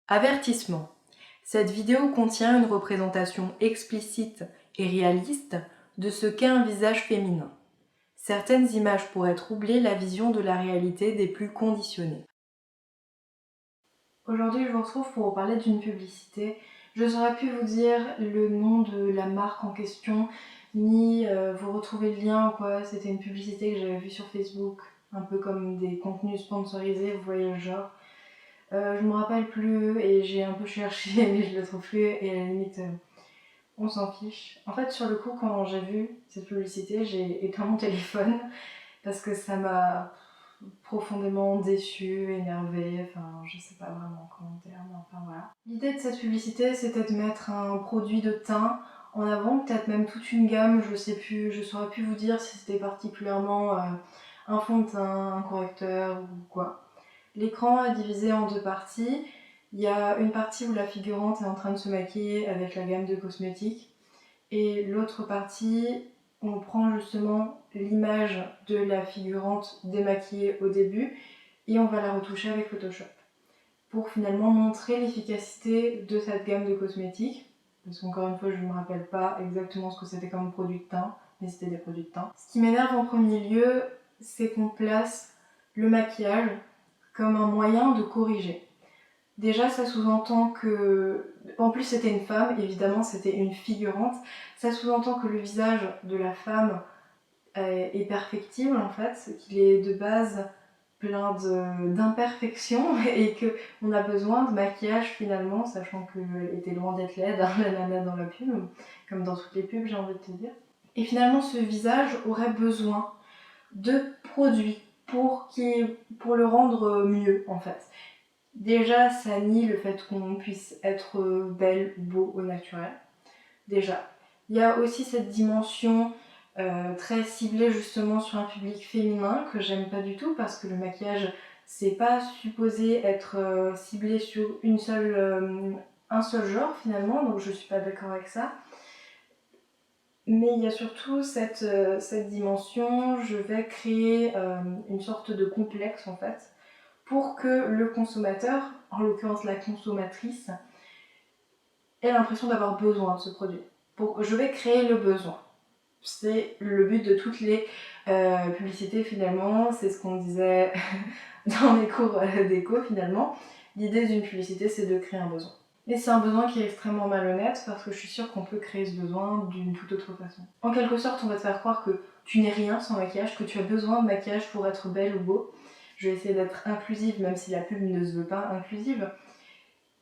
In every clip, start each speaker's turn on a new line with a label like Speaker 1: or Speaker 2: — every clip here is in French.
Speaker 1: Avertissement. Cette vidéo contient une représentation explicite et réaliste de ce qu'est un visage féminin. Certaines images pourraient troubler la vision de la réalité des plus conditionnés. Aujourd'hui, je vous retrouve pour vous parler d'une publicité. Je n'aurais pu vous dire le nom de la marque en question, ni vous retrouver le lien ou quoi. C'était une publicité que j'avais vue sur Facebook, un peu comme des contenus sponsorisés, vous voyez le genre. Je me rappelle plus et j'ai un peu cherché mais je le trouve plus et à la limite on s'en fiche. En fait sur le coup quand j'ai vu cette publicité j'ai éteint mon téléphone parce que ça m'a profondément déçue, énervée, enfin je sais pas vraiment comment dire mais enfin voilà. L'idée de cette publicité c'était de mettre un produit de teint en avant, peut-être même toute une gamme, je sais plus, je saurais plus vous dire si c'était particulièrement un fond de teint, un correcteur ou quoi. L'écran est divisé en deux parties. Il y a une partie où la figurante est en train de se maquiller avec la gamme de cosmétiques et l'autre partie, on prend justement l'image de la figurante démaquillée au début et on va la retoucher avec Photoshop pour finalement montrer l'efficacité de cette gamme de cosmétiques. Parce qu'encore une fois, je ne me rappelle pas exactement ce que c'était comme produit de teint, mais c'était des produits de teint. Ce qui m'énerve en premier lieu, c'est qu'on place le maquillage comme un moyen de corriger. Déjà, ça sous-entend que... En plus, c'était une femme, évidemment, c'était une figurante. Ça sous-entend que le visage de la femme est perfectible, en fait, qu'il est de base plein d'imperfections et qu'on a besoin de maquillage, finalement, sachant qu'elle était loin d'être laide, hein, la nana dans la pub, comme dans toutes les pubs, j'ai envie de te dire. Et finalement, ce visage aurait besoin de produits pour le rendre mieux, en fait. Déjà, ça nie le fait qu'on puisse être belle ou beau au naturel. Déjà. Il y a aussi cette dimension très ciblée justement sur un public féminin que j'aime pas du tout parce que le maquillage, c'est pas supposé être ciblé sur un seul genre finalement, donc je suis pas d'accord avec ça. Mais il y a surtout cette dimension, je vais créer une sorte de complexe en fait, pour que le consommateur, en l'occurrence la consommatrice, ait l'impression d'avoir besoin de ce produit. Je vais créer le besoin. C'est le but de toutes les publicités finalement, c'est ce qu'on disait dans les cours d'éco finalement. L'idée d'une publicité c'est de créer un besoin. Et c'est un besoin qui est extrêmement malhonnête parce que je suis sûre qu'on peut créer ce besoin d'une toute autre façon. En quelque sorte, on va te faire croire que tu n'es rien sans maquillage, que tu as besoin de maquillage pour être belle ou beau. Je vais essayer d'être inclusive, même si la pub ne se veut pas inclusive.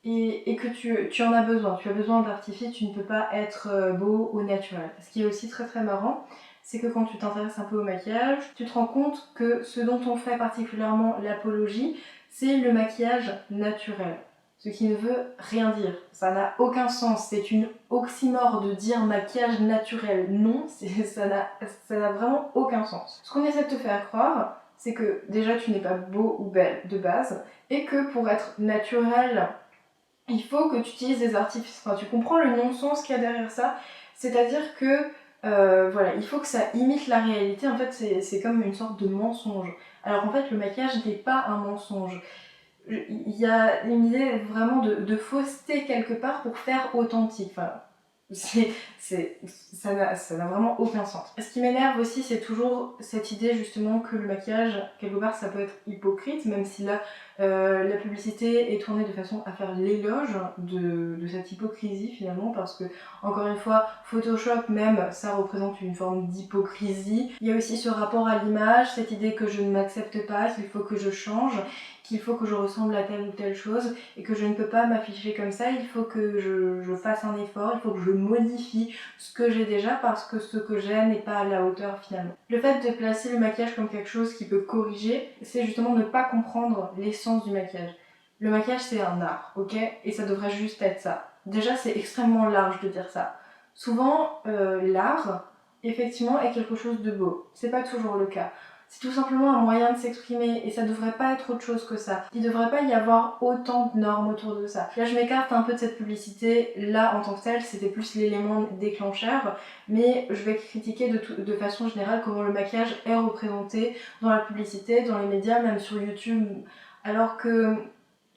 Speaker 1: Et que tu en as besoin, tu as besoin d'artifice, tu ne peux pas être beau au naturel. Ce qui est aussi très très marrant, c'est que quand tu t'intéresses un peu au maquillage, tu te rends compte que ce dont on fait particulièrement l'apologie, c'est le maquillage naturel. Ce qui ne veut rien dire. Ça n'a aucun sens. C'est une oxymore de dire maquillage naturel. Non, ça n'a vraiment aucun sens. Ce qu'on essaie de te faire croire, c'est que déjà tu n'es pas beau ou belle de base, et que pour être naturel, il faut que tu utilises des artifices. Enfin, tu comprends le non-sens qu'il y a derrière ça. C'est-à-dire que voilà, il faut que ça imite la réalité. En fait, c'est comme une sorte de mensonge. Alors en fait, le maquillage n'est pas un mensonge. Il y a une idée vraiment de fausseté quelque part pour faire authentique. Enfin, ça n'a vraiment aucun sens. Ce qui m'énerve aussi, c'est toujours cette idée justement que le maquillage, quelque part, ça peut être hypocrite, même si là, la publicité est tournée de façon à faire l'éloge de cette hypocrisie finalement, parce que, encore une fois, Photoshop même, ça représente une forme d'hypocrisie. Il y a aussi ce rapport à l'image, cette idée que je ne m'accepte pas, qu'il faut que je change, qu'il faut que je ressemble à telle ou telle chose, et que je ne peux pas m'afficher comme ça, il faut que je fasse un effort, il faut que je modifie ce que j'ai déjà parce que ce que j'ai n'est pas à la hauteur finalement. Le fait de placer le maquillage comme quelque chose qui peut corriger, c'est justement ne pas comprendre l'essence du maquillage. Le maquillage c'est un art, ok? Et ça devrait juste être ça. Déjà c'est extrêmement large de dire ça. Souvent l'art, effectivement, est quelque chose de beau. C'est pas toujours le cas. C'est tout simplement un moyen de s'exprimer et ça devrait pas être autre chose que ça. Il devrait pas y avoir autant de normes autour de ça. Là je m'écarte un peu de cette publicité, là en tant que telle c'était plus l'élément déclencheur, mais je vais critiquer de façon générale comment le maquillage est représenté dans la publicité, dans les médias, même sur YouTube, alors que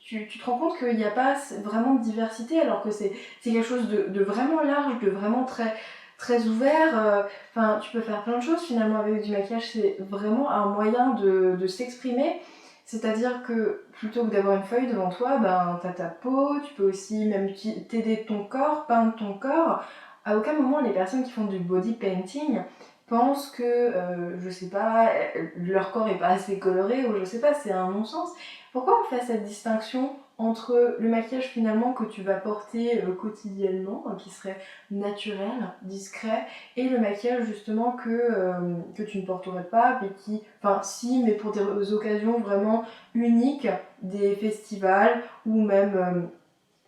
Speaker 1: tu te rends compte qu'il n'y a pas vraiment de diversité alors que c'est quelque chose de vraiment large, de vraiment très ouvert. Enfin, tu peux faire plein de choses finalement avec du maquillage, c'est vraiment un moyen de s'exprimer. C'est-à-dire que plutôt que d'avoir une feuille devant toi, ben t'as ta peau, tu peux aussi même t'aider ton corps, peindre ton corps. À aucun moment les personnes qui font du body painting pensent que, je sais pas, leur corps est pas assez coloré ou je sais pas, c'est un non-sens. Pourquoi on fait cette distinction entre le maquillage finalement que tu vas porter quotidiennement, qui serait naturel, discret, et le maquillage justement que tu ne porterais pas, mais qui, enfin si, mais pour des occasions vraiment uniques, des festivals ou même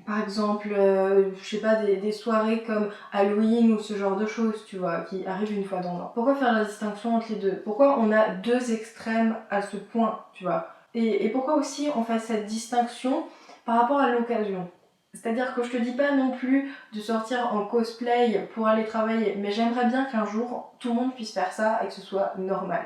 Speaker 1: par exemple, je sais pas, des soirées comme Halloween ou ce genre de choses, tu vois, qui arrivent une fois dans l'an. Pourquoi faire la distinction entre les deux? Pourquoi on a deux extrêmes à ce point, tu vois? Et pourquoi aussi on fait cette distinction par rapport à l'occasion? C'est-à-dire que je te dis pas non plus de sortir en cosplay pour aller travailler, mais j'aimerais bien qu'un jour tout le monde puisse faire ça et que ce soit normal.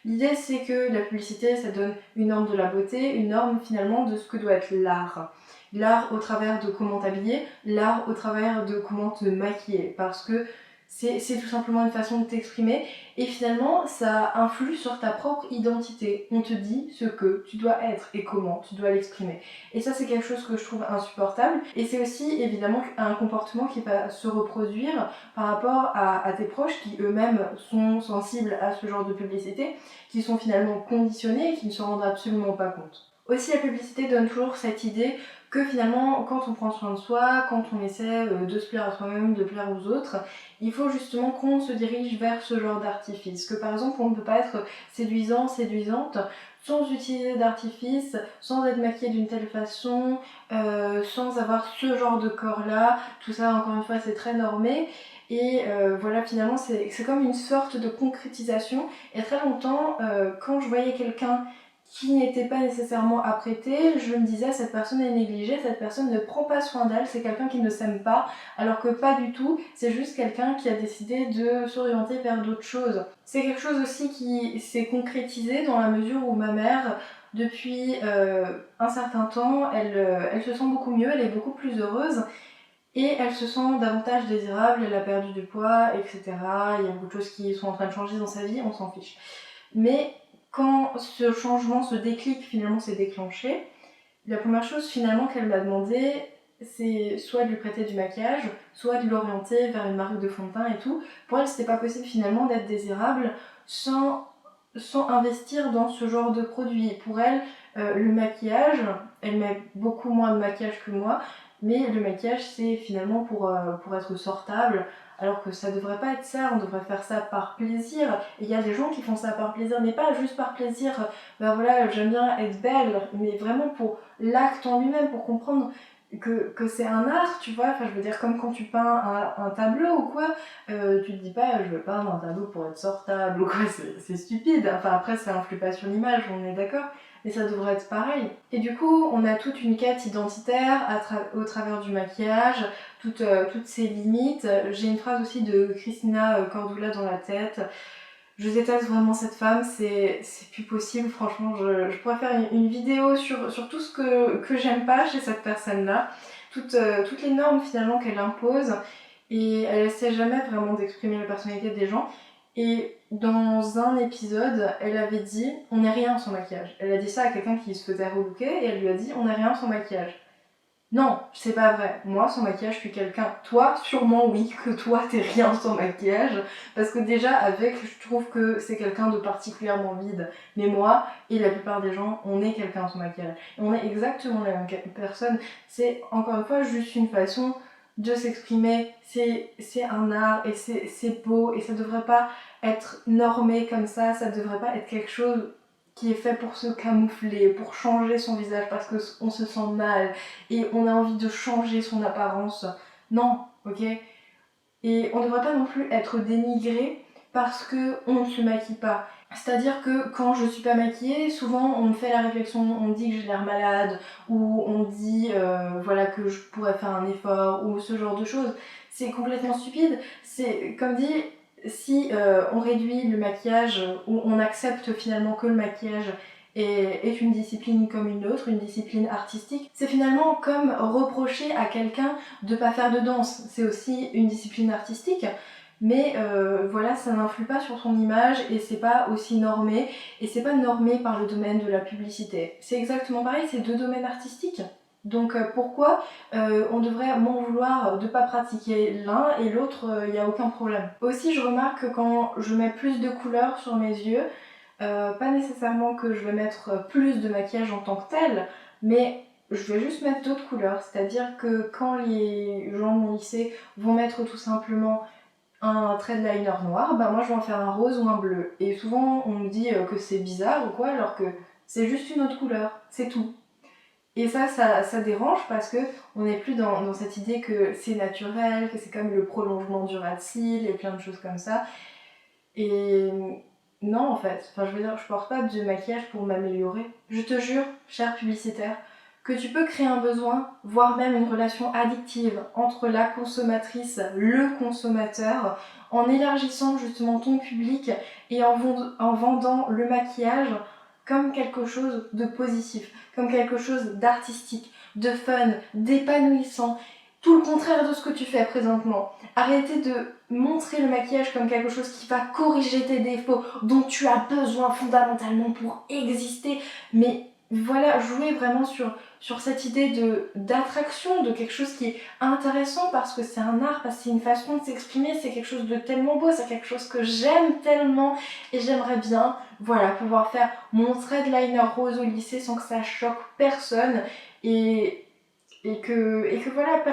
Speaker 1: L'idée c'est que la publicité ça donne une norme de la beauté, une norme finalement de ce que doit être l'art. L'art au travers de comment t'habiller, l'art au travers de comment te maquiller, parce que c'est tout simplement une façon de t'exprimer et finalement ça influe sur ta propre identité. On te dit ce que tu dois être et comment tu dois l'exprimer. Et ça c'est quelque chose que je trouve insupportable et c'est aussi évidemment un comportement qui va se reproduire par rapport à tes proches qui eux-mêmes sont sensibles à ce genre de publicité, qui sont finalement conditionnés et qui ne se rendent absolument pas compte. Aussi la publicité donne toujours cette idée que finalement quand on prend soin de soi, quand on essaie de se plaire à soi-même, de plaire aux autres, il faut justement qu'on se dirige vers ce genre d'artifice. Que par exemple on ne peut pas être séduisant, séduisante sans utiliser d'artifice, sans être maquillée d'une telle façon, sans avoir ce genre de corps là, tout ça encore une fois c'est très normé. Et voilà, finalement, c'est comme une sorte de concrétisation. Et très longtemps, quand je voyais quelqu'un qui n'était pas nécessairement apprêté, je me disais cette personne est négligée, cette personne ne prend pas soin d'elle, c'est quelqu'un qui ne s'aime pas, alors que pas du tout, c'est juste quelqu'un qui a décidé de s'orienter vers d'autres choses. C'est quelque chose aussi qui s'est concrétisé dans la mesure où ma mère, depuis un certain temps, elle se sent beaucoup mieux, elle est beaucoup plus heureuse. Et elle se sent davantage désirable, elle a perdu du poids, etc. Il y a beaucoup de choses qui sont en train de changer dans sa vie, on s'en fiche. Mais quand ce changement, ce déclic finalement s'est déclenché, la première chose finalement qu'elle m'a demandé, c'est soit de lui prêter du maquillage, soit de l'orienter vers une marque de fond de teint et tout. Pour elle, c'était pas possible finalement d'être désirable sans investir dans ce genre de produit. Pour elle, le maquillage, elle met beaucoup moins de maquillage que moi, mais le maquillage c'est finalement pour être sortable, alors que ça devrait pas être ça, on devrait faire ça par plaisir. Et il y a des gens qui font ça par plaisir, mais pas juste par plaisir, ben voilà, j'aime bien être belle, mais vraiment pour l'acte en lui-même, pour comprendre que c'est un art, tu vois. Enfin, je veux dire, comme quand tu peins un tableau ou quoi, tu te dis pas, je veux peindre un tableau pour être sortable ou quoi, c'est stupide. Enfin, après, ça influe pas sur l'image, on est d'accord, mais ça devrait être pareil. Et du coup, on a toute une quête identitaire au travers du maquillage, toutes ces limites. J'ai une phrase aussi de Christina Cordula dans la tête. Je déteste vraiment cette femme, c'est plus possible, franchement, je pourrais faire une vidéo sur tout ce que j'aime pas chez cette personne-là, toutes les normes finalement qu'elle impose, et elle essaie jamais vraiment d'exprimer la personnalité des gens. Et dans un épisode, elle avait dit on n'est rien sans maquillage. Elle a dit ça à quelqu'un qui se faisait relooker et elle lui a dit on n'est rien sans maquillage. Non, c'est pas vrai. Moi, sans maquillage, je suis quelqu'un. Toi, sûrement oui, que toi, t'es rien sans maquillage. Parce que déjà, avec, je trouve que c'est quelqu'un de particulièrement vide. Mais moi, et la plupart des gens, on est quelqu'un sans maquillage. Et on est exactement la même personne. C'est, encore une fois, juste une façon de s'exprimer. C'est un art, et c'est beau, et ça devrait pas être normé comme ça devrait pas être quelque chose qui est fait pour se camoufler, pour changer son visage parce qu'on se sent mal et on a envie de changer son apparence. Non, ok. Et on ne devrait pas non plus être dénigré parce qu'on ne se maquille pas. C'est-à-dire que quand je suis pas maquillée, souvent on me fait la réflexion, on me dit que j'ai l'air malade, ou on me dit voilà, que je pourrais faire un effort, ou ce genre de choses. C'est complètement stupide. C'est comme dit, si on réduit le maquillage, ou on accepte finalement que le maquillage est une discipline comme une autre, une discipline artistique. C'est finalement comme reprocher à quelqu'un de pas faire de danse. C'est aussi une discipline artistique, mais voilà, ça n'influe pas sur ton image et c'est pas aussi normé, et c'est pas normé par le domaine de la publicité. C'est exactement pareil, c'est deux domaines artistiques. Donc pourquoi on devrait m'en vouloir de pas pratiquer l'un et l'autre, il n'y a aucun problème. Aussi, je remarque que quand je mets plus de couleurs sur mes yeux, pas nécessairement que je vais mettre plus de maquillage en tant que tel, mais je vais juste mettre d'autres couleurs. C'est-à-dire que quand les gens de mon lycée vont mettre tout simplement un trait de liner noir, bah moi je vais en faire un rose ou un bleu. Et souvent on me dit que c'est bizarre ou quoi, alors que c'est juste une autre couleur, c'est tout. Et ça dérange parce que on n'est plus dans cette idée que c'est naturel, que c'est comme le prolongement du ras de cils et plein de choses comme ça. Et non, en fait, enfin, je veux dire, je porte pas de maquillage pour m'améliorer. Je te jure, cher publicitaire, que tu peux créer un besoin, voire même une relation addictive entre la consommatrice, le consommateur, en élargissant justement ton public et en vendant le maquillage comme quelque chose de positif, comme quelque chose d'artistique, de fun, d'épanouissant. Tout le contraire de ce que tu fais présentement. Arrêtez de montrer le maquillage comme quelque chose qui va corriger tes défauts, dont tu as besoin fondamentalement pour exister. Mais voilà, jouez vraiment sur cette idée d'attraction, de quelque chose qui est intéressant parce que c'est un art, parce que c'est une façon de s'exprimer, c'est quelque chose de tellement beau, c'est quelque chose que j'aime tellement et j'aimerais bien, voilà, pouvoir faire mon trait de liner rose au lycée sans que ça choque personne et que voilà,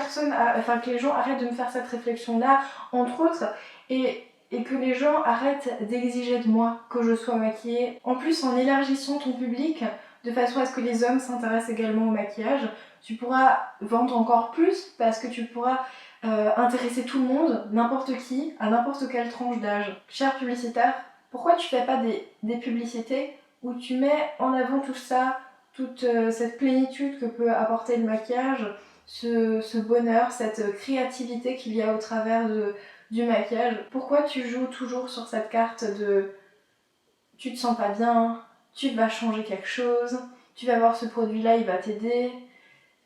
Speaker 1: enfin que les gens arrêtent de me faire cette réflexion-là, entre autres, et que les gens arrêtent d'exiger de moi que je sois maquillée. En plus, en élargissant ton public, de façon à ce que les hommes s'intéressent également au maquillage, tu pourras vendre encore plus parce que tu pourras intéresser tout le monde, n'importe qui, à n'importe quelle tranche d'âge. Cher publicitaire, pourquoi tu fais pas des publicités où tu mets en avant tout ça, toute cette plénitude que peut apporter le maquillage, ce bonheur, cette créativité qu'il y a au travers du maquillage? Pourquoi tu joues toujours sur cette carte de tu te sens pas bien, tu vas changer quelque chose, tu vas voir ce produit-là, il va t'aider,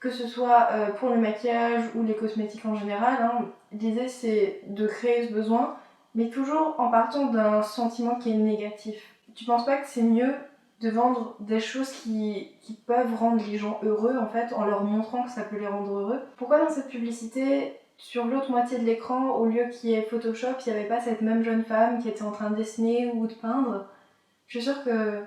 Speaker 1: que ce soit pour le maquillage ou les cosmétiques en général, hein. L'idée c'est de créer ce besoin, mais toujours en partant d'un sentiment qui est négatif. Tu penses pas que c'est mieux de vendre des choses qui peuvent rendre les gens heureux en fait, en leur montrant que ça peut les rendre heureux? Pourquoi dans cette publicité, sur l'autre moitié de l'écran, au lieu qu'il y ait Photoshop, il n'y avait pas cette même jeune femme qui était en train de dessiner ou de peindre? Je suis sûre que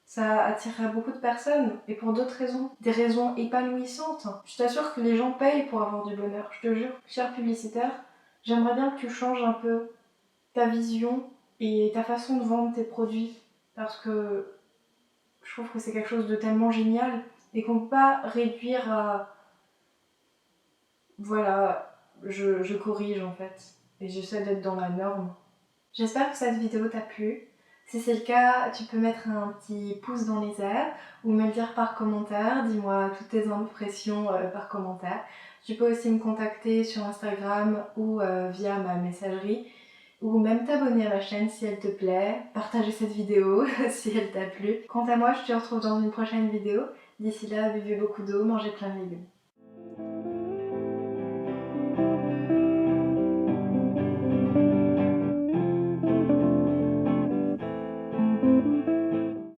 Speaker 1: ça attirerait beaucoup de personnes, et pour d'autres raisons, des raisons épanouissantes. Je t'assure que les gens payent pour avoir du bonheur, je te jure. Cher publicitaire, j'aimerais bien que tu changes un peu ta vision et ta façon de vendre tes produits, parce que je trouve que c'est quelque chose de tellement génial et qu'on peut pas réduire à... Voilà, je corrige en fait, et j'essaie d'être dans la norme. J'espère que cette vidéo t'a plu. Si c'est le cas, tu peux mettre un petit pouce dans les airs ou me le dire par commentaire. Dis-moi toutes tes impressions par commentaire. Tu peux aussi me contacter sur Instagram ou via ma messagerie, ou même t'abonner à ma chaîne si elle te plaît. Partager cette vidéo si elle t'a plu. Quant à moi, je te retrouve dans une prochaine vidéo. D'ici là, buvez beaucoup d'eau, mangez plein de légumes.